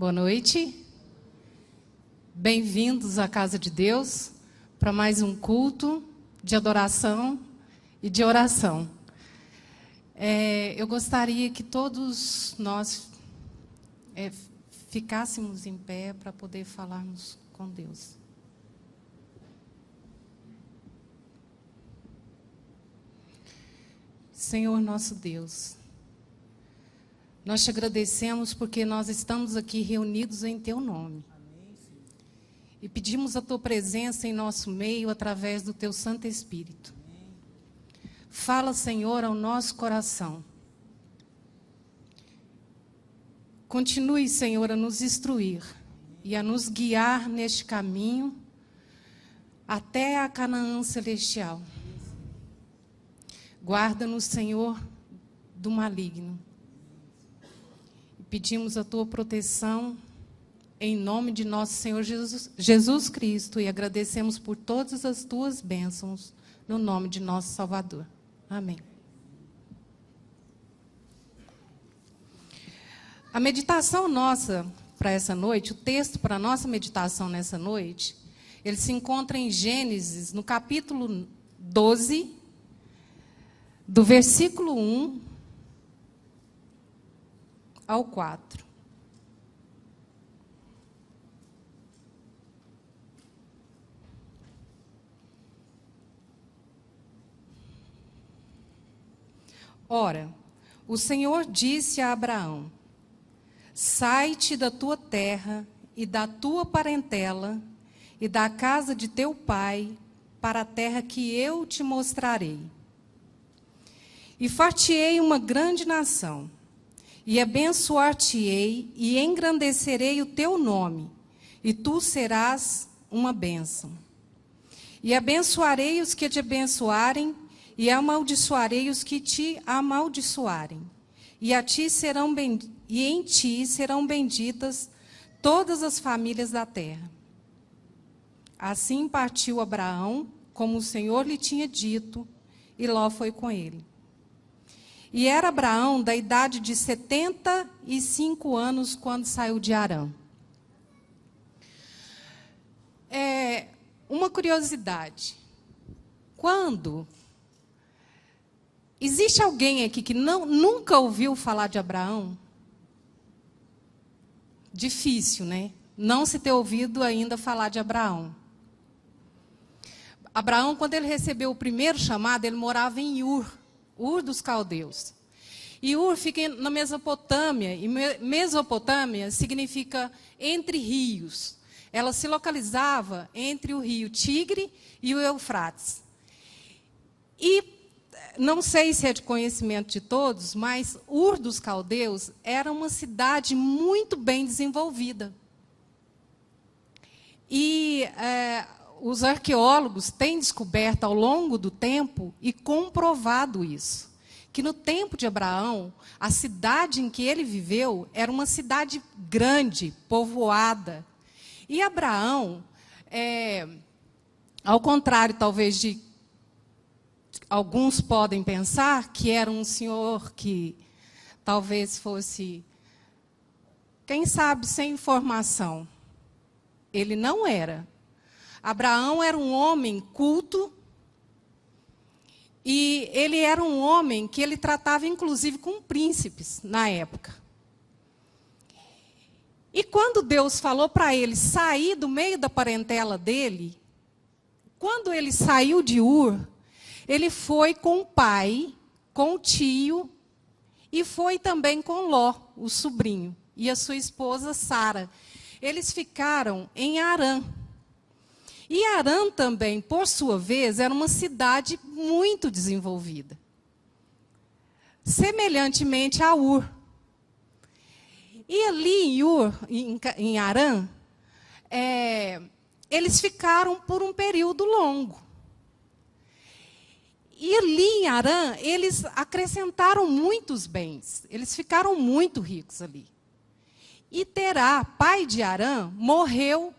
Boa noite. Bem-vindos à casa de Deus para mais um culto de adoração e de oração. Eu gostaria que todos nós ficássemos em pé para poder falarmos com Deus. Senhor nosso Deus, nós te agradecemos porque nós estamos aqui reunidos em Teu nome. E pedimos a Tua presença em nosso meio através do Teu Santo Espírito. Fala, Senhor, ao nosso coração. Continue, Senhor, a nos instruir e a nos guiar neste caminho até a Canaã celestial. Guarda-nos, Senhor, do maligno. Pedimos a Tua proteção em nome de nosso Senhor Jesus Cristo e agradecemos por todas as Tuas bênçãos no nome de nosso Salvador. Amém. A meditação nossa para essa noite, o texto para a nossa meditação nessa noite, ele se encontra em Gênesis, no capítulo 12, do versículo 1 ao 4. Ora, o Senhor disse a Abraão: sai-te da tua terra e da tua parentela e da casa de teu pai para a terra que eu te mostrarei. E far-te-ei uma grande nação, e abençoar-te-ei e engrandecerei o teu nome, e tu serás uma bênção. E abençoarei os que te abençoarem, e amaldiçoarei os que te amaldiçoarem. E em ti serão benditas todas as famílias da terra. Assim partiu Abraão, como o Senhor lhe tinha dito, e Ló foi com ele. E era Abraão da idade de 75 anos quando saiu de Harã. Uma curiosidade. Existe alguém aqui que nunca ouviu falar de Abraão? Difícil, né? Não se ter ouvido ainda falar de Abraão. Abraão, quando ele recebeu o primeiro chamado, ele morava em Ur dos Caldeus. E Ur fica na Mesopotâmia, e Mesopotâmia significa entre rios. Ela se localizava entre o rio Tigre e o Eufrates. E não sei se é de conhecimento de todos, mas Ur dos Caldeus era uma cidade muito bem desenvolvida. E os arqueólogos têm descoberto ao longo do tempo e comprovado isso, que no tempo de Abraão, a cidade em que ele viveu era uma cidade grande, povoada. E Abraão, ao contrário talvez de alguns podem pensar, que era um senhor que talvez fosse, quem sabe, sem informação. Ele não era. Abraão era um homem culto, e ele era um homem que ele tratava, inclusive, com príncipes na época. E quando Deus falou para ele sair do meio da parentela dele, quando ele saiu de Ur, ele foi com o pai, com o tio, e foi também com Ló, o sobrinho, e a sua esposa Sara. Eles ficaram em Harã. E Harã também, por sua vez, era uma cidade muito desenvolvida. Semelhantemente a Ur. E ali em Harã, eles ficaram por um período longo. E ali em Harã, eles acrescentaram muitos bens. Eles ficaram muito ricos ali. E Terá, pai de Harã, morreu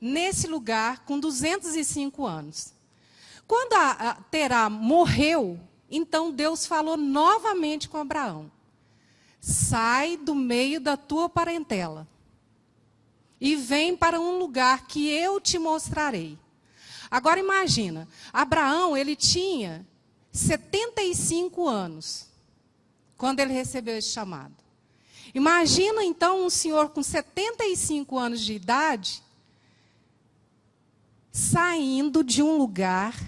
nesse lugar com 205 anos. Quando Terá morreu, então Deus falou novamente com Abraão. sai do meio da tua parentela e vem para um lugar que eu te mostrarei. Agora imagina, Abraão, ele tinha 75 anos quando ele recebeu esse chamado. Imagina então um senhor com 75 anos de idade saindo de um lugar,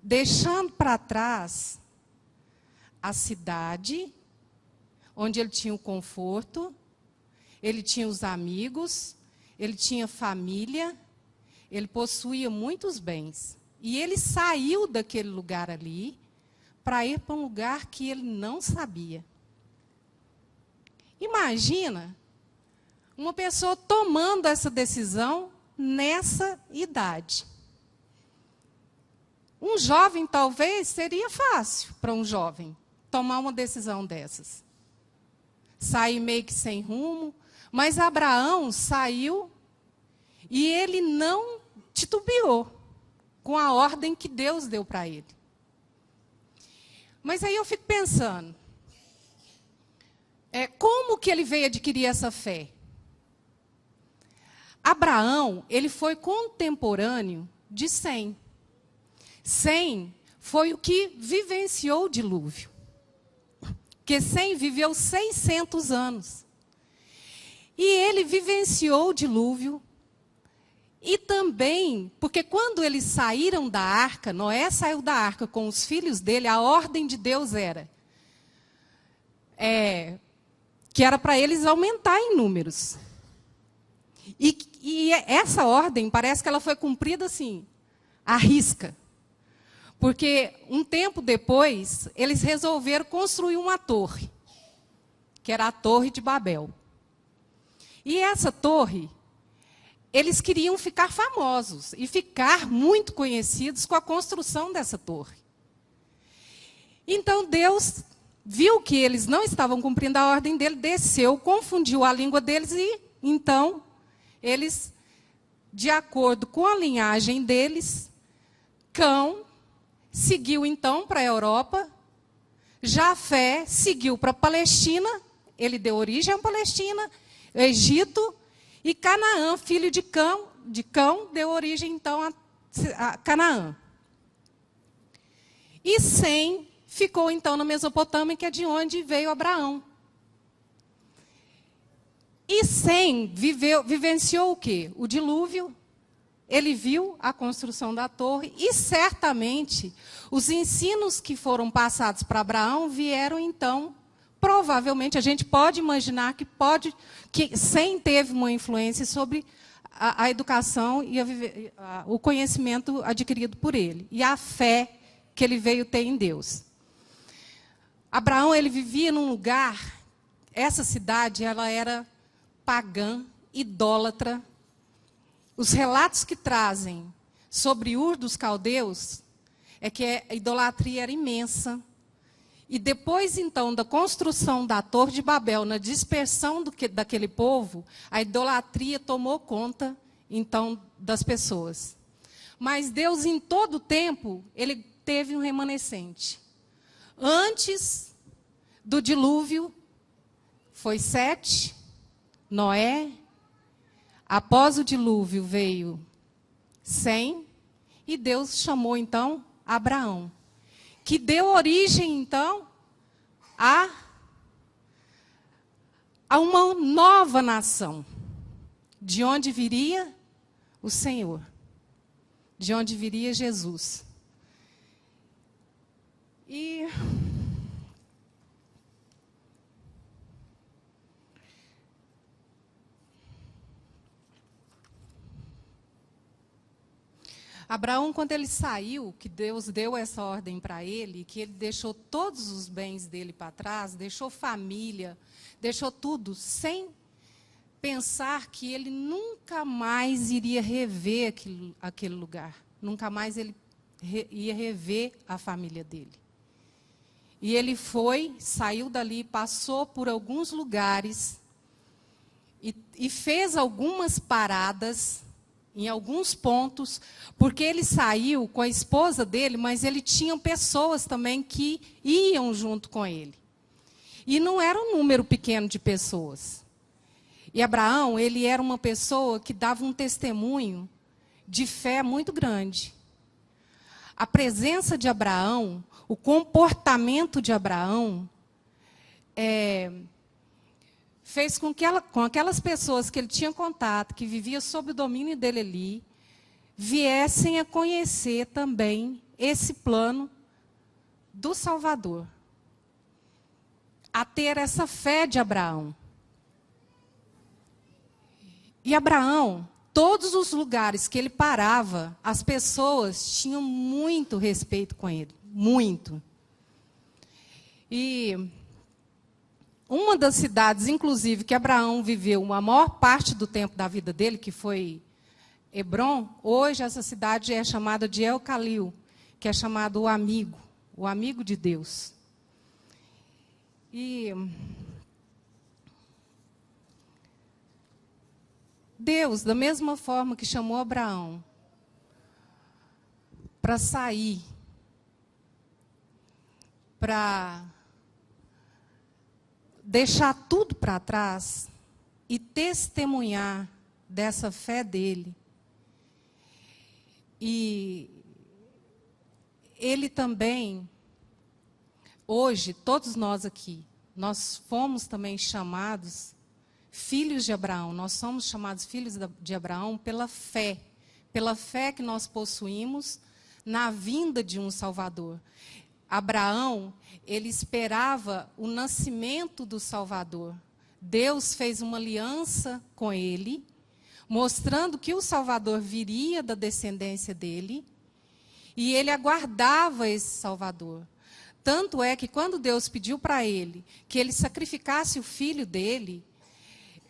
deixando para trás a cidade, onde ele tinha o conforto, ele tinha os amigos, ele tinha família, ele possuía muitos bens. E ele saiu daquele lugar ali para ir para um lugar que ele não sabia. Imagina uma pessoa tomando essa decisão nessa idade. Um jovem, talvez, seria fácil para um jovem tomar uma decisão dessas. Sair meio que sem rumo. Mas Abraão saiu e ele não titubeou com a ordem que Deus deu para ele. Mas aí eu fico pensando, como que ele veio adquirir essa fé? Abraão, ele foi contemporâneo de Sem. Sem foi o que vivenciou o dilúvio. Porque Sem viveu 600 anos. E ele vivenciou o dilúvio. E também, porque quando eles saíram da arca, Noé saiu da arca com os filhos dele, a ordem de Deus era que era para eles aumentar em números. E essa ordem, parece que ela foi cumprida assim, à risca. Porque um tempo depois, eles resolveram construir uma torre, que era a Torre de Babel. E essa torre, eles queriam ficar famosos e ficar muito conhecidos com a construção dessa torre. Então Deus viu que eles não estavam cumprindo a ordem dele, desceu, confundiu a língua deles e, então, eles, de acordo com a linhagem deles, Cão seguiu então para a Europa, Jafé seguiu para a Palestina, ele deu origem à Palestina, Egito, e Canaã, filho de Cão, deu origem então a Canaã. E Sem ficou então na Mesopotâmia, que é de onde veio Abraão. E Sem vivenciou o quê? O dilúvio. Ele viu a construção da torre e certamente os ensinos que foram passados para Abraão vieram então, provavelmente, a gente pode imaginar que Sem teve uma influência sobre a educação e o conhecimento adquirido por ele e a fé que ele veio ter em Deus. Abraão, ele vivia num lugar, essa cidade, ela era pagã, idólatra. Os relatos que trazem sobre Ur dos Caldeus é que a idolatria era imensa. E depois, então, da construção da Torre de Babel, na dispersão daquele povo, a idolatria tomou conta, então, das pessoas. Mas Deus, em todo o tempo, ele teve um remanescente. Antes do dilúvio, foi Sete, Noé. Após o dilúvio veio Sem, e Deus chamou, então, Abraão, que deu origem, então, a uma nova nação, de onde viria o Senhor, de onde viria Jesus. E Abraão, quando ele saiu, que Deus deu essa ordem para ele, que ele deixou todos os bens dele para trás, deixou família, deixou tudo, sem pensar que ele nunca mais iria rever aquele lugar. Nunca mais ele ia rever a família dele. E ele saiu dali, passou por alguns lugares e fez algumas paradas em alguns pontos, porque ele saiu com a esposa dele, mas ele tinha pessoas também que iam junto com ele. E não era um número pequeno de pessoas. E Abraão, ele era uma pessoa que dava um testemunho de fé muito grande. A presença de Abraão, o comportamento de Abraão, fez com que com aquelas pessoas que ele tinha contato, que viviam sob o domínio dele ali, viessem a conhecer também esse plano do Salvador. A ter essa fé de Abraão. E Abraão, todos os lugares que ele parava, as pessoas tinham muito respeito com ele. Muito. E uma das cidades, inclusive, que Abraão viveu a maior parte do tempo da vida dele, que foi Hebrom, hoje essa cidade é chamada de El Calil, que é chamado o amigo de Deus. E Deus, da mesma forma que chamou Abraão para sair, para deixar tudo para trás e testemunhar dessa fé dele. E ele também, hoje, todos nós aqui, nós fomos também chamados filhos de Abraão. Nós somos chamados filhos de Abraão pela fé que nós possuímos na vinda de um Salvador. Abraão, ele esperava o nascimento do Salvador. Deus fez uma aliança com ele, mostrando que o Salvador viria da descendência dele, e ele aguardava esse Salvador. Tanto é que quando Deus pediu para ele que ele sacrificasse o filho dele,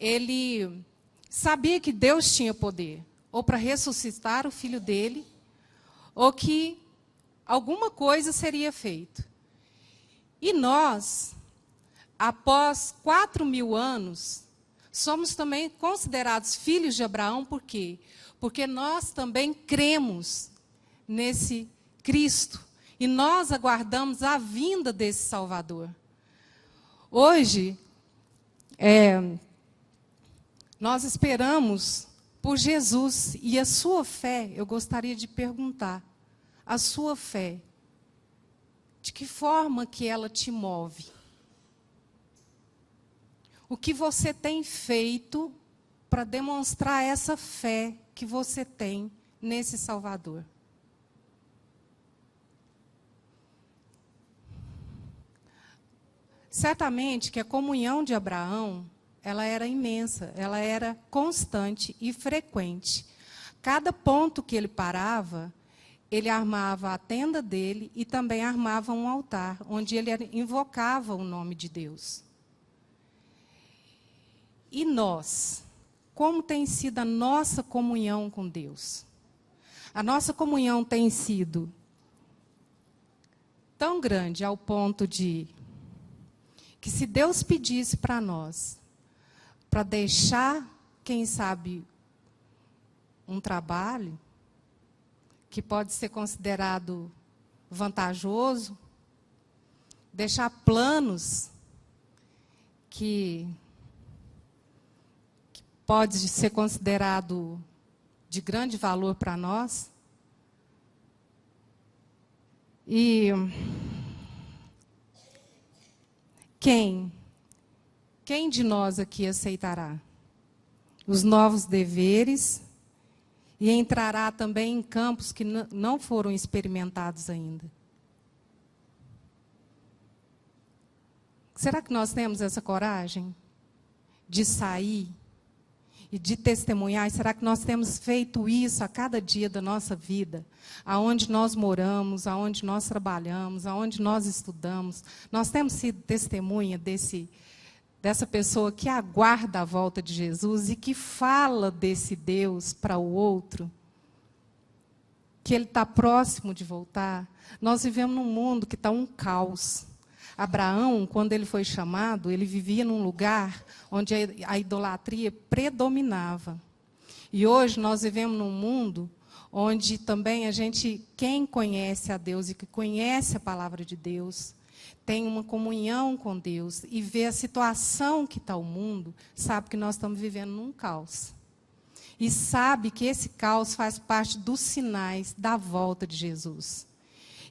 ele sabia que Deus tinha poder, ou para ressuscitar o filho dele, ou que alguma coisa seria feita. E nós, após 4.000 anos, somos também considerados filhos de Abraão, por quê? Porque nós também cremos nesse Cristo, e nós aguardamos a vinda desse Salvador. Hoje, nós esperamos por Jesus, e a sua fé, eu gostaria de perguntar, a sua fé, de que forma que ela te move? O que você tem feito para demonstrar essa fé que você tem nesse Salvador? Certamente que a comunhão de Abraão, ela era imensa, ela era constante e frequente. Cada ponto que ele parava, ele armava a tenda dele e também armava um altar, onde ele invocava o nome de Deus. E nós, como tem sido a nossa comunhão com Deus? A nossa comunhão tem sido tão grande ao ponto de que se Deus pedisse para nós, para deixar, quem sabe, um trabalho que pode ser considerado vantajoso, deixar planos que pode ser considerado de grande valor para nós. E quem de nós aqui aceitará os novos deveres e entrará também em campos que não foram experimentados ainda? Será que nós temos essa coragem de sair e de testemunhar? E será que nós temos feito isso a cada dia da nossa vida? Aonde nós moramos, aonde nós trabalhamos, aonde nós estudamos, nós temos sido testemunha dessa pessoa que aguarda a volta de Jesus e que fala desse Deus para o outro, que Ele está próximo de voltar. Nós vivemos num mundo que está um caos. Abraão, quando ele foi chamado, ele vivia num lugar onde a idolatria predominava. E hoje nós vivemos num mundo onde também quem conhece a Deus e que conhece a palavra de Deus, tem uma comunhão com Deus e vê a situação que está o mundo, sabe que nós estamos vivendo num caos. E sabe que esse caos faz parte dos sinais da volta de Jesus.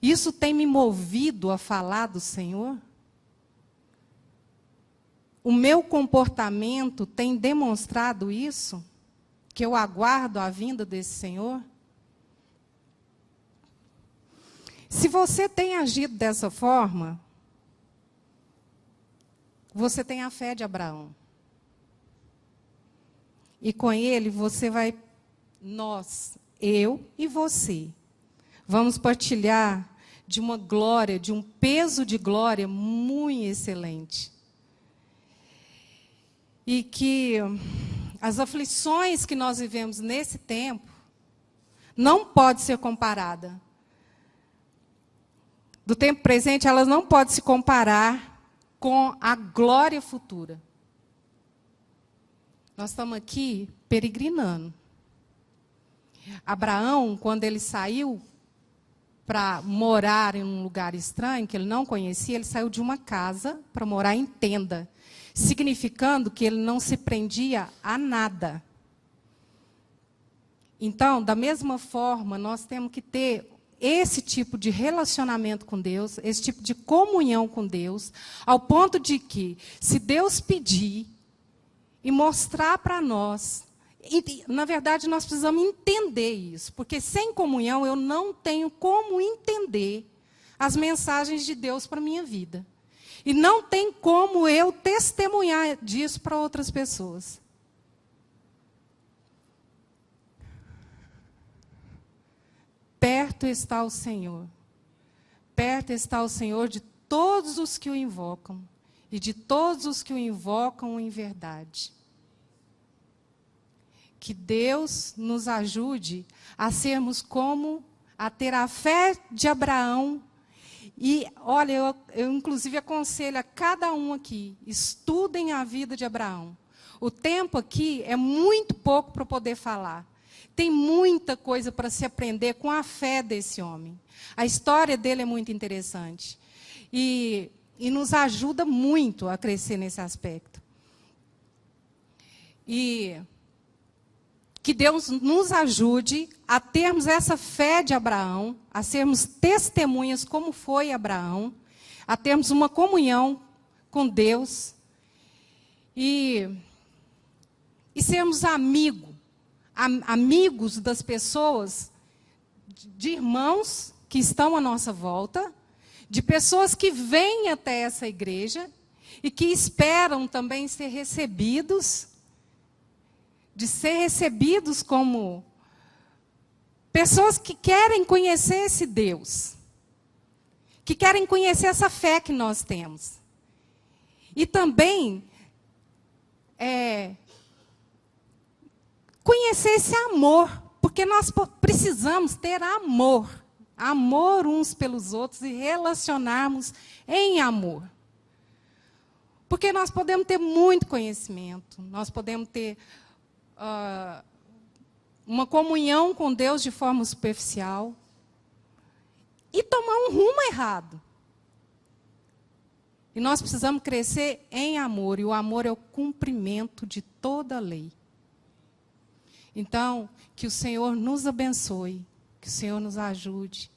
Isso tem me movido a falar do Senhor? O meu comportamento tem demonstrado isso? Que eu aguardo a vinda desse Senhor? Se você tem agido dessa forma, você tem a fé de Abraão. E com ele você vai, nós, eu e você, vamos partilhar de uma glória, de um peso de glória muito excelente. E que as aflições que nós vivemos nesse tempo não pode ser comparada. Do tempo presente, elas não podem se comparar com a glória futura. Nós estamos aqui peregrinando. Abraão, quando ele saiu para morar em um lugar estranho, que ele não conhecia, ele saiu de uma casa para morar em tenda, significando que ele não se prendia a nada. Então, da mesma forma, nós temos que ter esse tipo de relacionamento com Deus, esse tipo de comunhão com Deus, ao ponto de que, se Deus pedir e mostrar para nós, e, na verdade, nós precisamos entender isso, porque sem comunhão eu não tenho como entender as mensagens de Deus para a minha vida. E não tem como eu testemunhar disso para outras pessoas. Perto está o Senhor. Perto está o Senhor de todos os que o invocam. E de todos os que o invocam em verdade. Que Deus nos ajude a sermos a ter a fé de Abraão. E, olha, eu inclusive aconselho a cada um aqui, estudem a vida de Abraão. O tempo aqui é muito pouco para poder falar. Tem muita coisa para se aprender com a fé desse homem. A história dele é muito interessante. E nos ajuda muito a crescer nesse aspecto. E que Deus nos ajude a termos essa fé de Abraão, a sermos testemunhas como foi Abraão, a termos uma comunhão com Deus e sermos amigos das pessoas, de irmãos que estão à nossa volta, de pessoas que vêm até essa igreja e que esperam também ser recebidos, como pessoas que querem conhecer esse Deus, que querem conhecer essa fé que nós temos. E também conhecer esse amor, porque nós precisamos ter amor uns pelos outros e relacionarmos em amor. Porque nós podemos ter muito conhecimento, nós podemos ter uma comunhão com Deus de forma superficial e tomar um rumo errado. E nós precisamos crescer em amor, e o amor é o cumprimento de toda a lei. Então, que o Senhor nos abençoe, que o Senhor nos ajude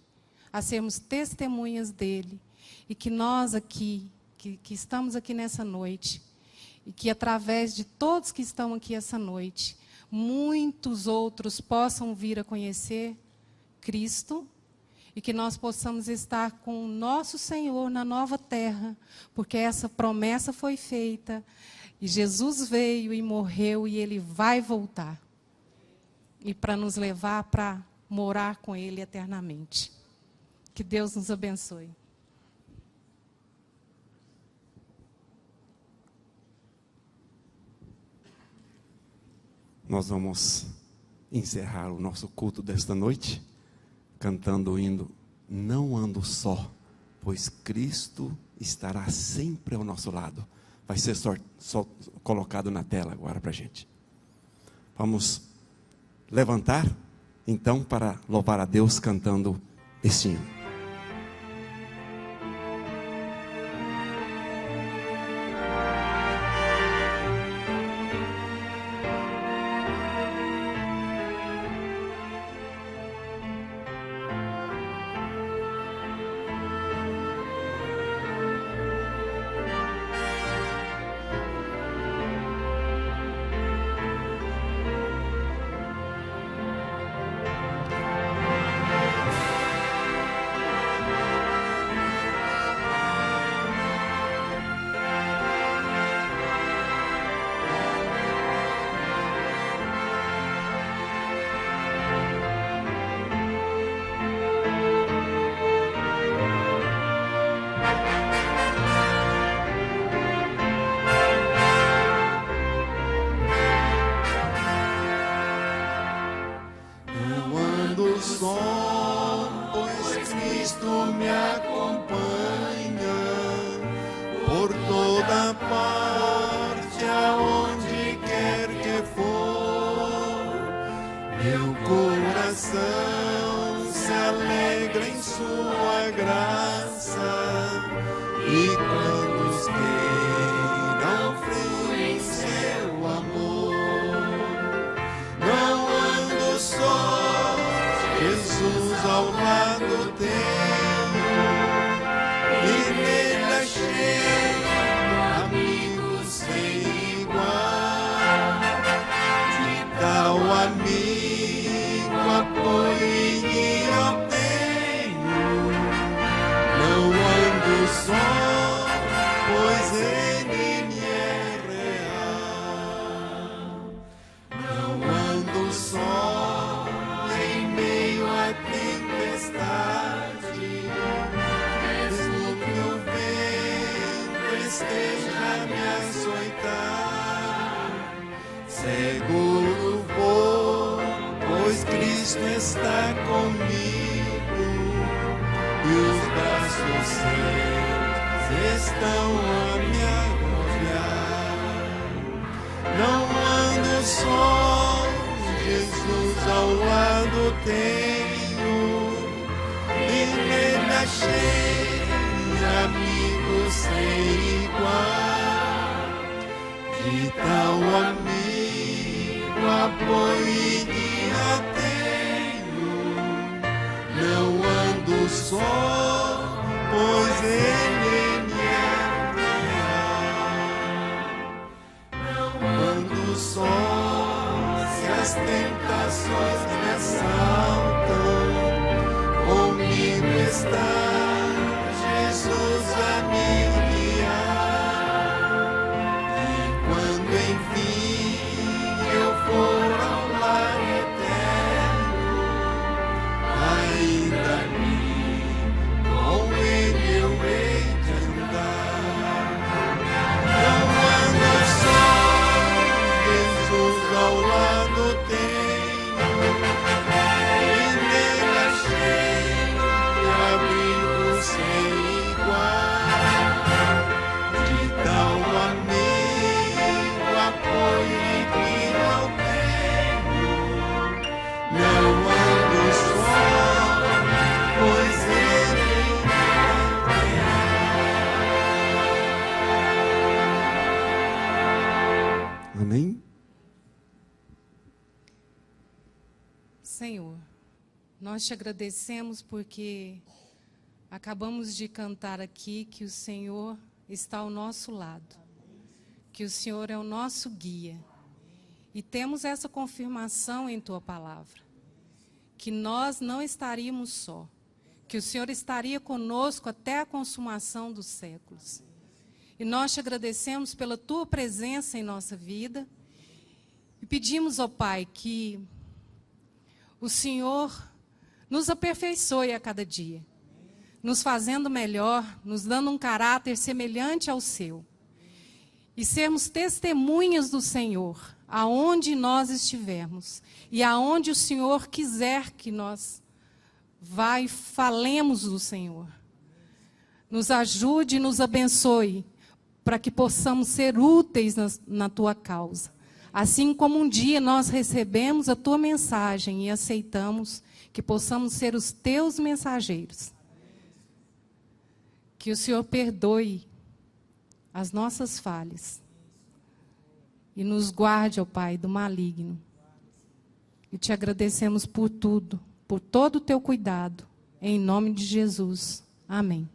a sermos testemunhas dele, e que nós aqui, que estamos aqui nessa noite, e que através de todos que estão aqui essa noite, muitos outros possam vir a conhecer Cristo, e que nós possamos estar com o nosso Senhor na nova terra, porque essa promessa foi feita, e Jesus veio e morreu, e Ele vai voltar, e para nos levar para morar com Ele eternamente. Que Deus nos abençoe. Nós vamos encerrar o nosso culto desta noite cantando o hino Não Ando Só, pois Cristo estará sempre ao nosso lado. Vai ser só colocado na tela agora para a gente. Vamos levantar, então, para louvar a Deus cantando este hino. ando só, pois Cristo me acompanha por toda parte, aonde quer que for. Meu coração se alegra em sua graça, e quando queiram fluir em seu amor. Não ando só, Jesus ao lado tenho, e nele achei amigos sem igual. De tal amigo apoio e guia eu tenho. Não ando só, pois ele me é real. Não ando só em meio à tempestade, mesmo que o vento esteja a me açoitar. Seguro vou, pois Cristo está comigo, e os braços seus estão a me apoiar. Não ando só, Jesus ao lado tenho, e nele achei amigos sem igual. De tal amigo apoio e guia tenho. Não ando só, pois ele me é real. Não ando só, se as tentações me assaltam, comigo está Jesus a me guiar. E quando enfim eu for ao lar eterno, ainda com ele eu hei de andar. Não ando só, Jesus ao lado tenho, e nele achei abrigo sem igual. De tal amigo apoio e guia eu tenho. Não ando só, pois ele é real. Amém? Senhor, nós te agradecemos porque acabamos de cantar aqui que o Senhor está ao nosso lado, que o Senhor é o nosso guia. E temos essa confirmação em Tua palavra, que nós não estaríamos só, que o Senhor estaria conosco até a consumação dos séculos. E nós te agradecemos pela Tua presença em nossa vida e pedimos, ó Pai, que o Senhor nos aperfeiçoe a cada dia, nos fazendo melhor, nos dando um caráter semelhante ao Seu. E sermos testemunhas do Senhor, aonde nós estivermos. E aonde o Senhor quiser que nós vá e falemos do Senhor. Nos ajude e nos abençoe, para que possamos ser úteis na Tua causa. Assim como um dia nós recebemos a Tua mensagem e aceitamos, que possamos ser os Teus mensageiros. Que o Senhor perdoe as nossas falhas e nos guarde, ó Pai, do maligno. E te agradecemos por tudo, por todo o Teu cuidado. Em nome de Jesus. Amém.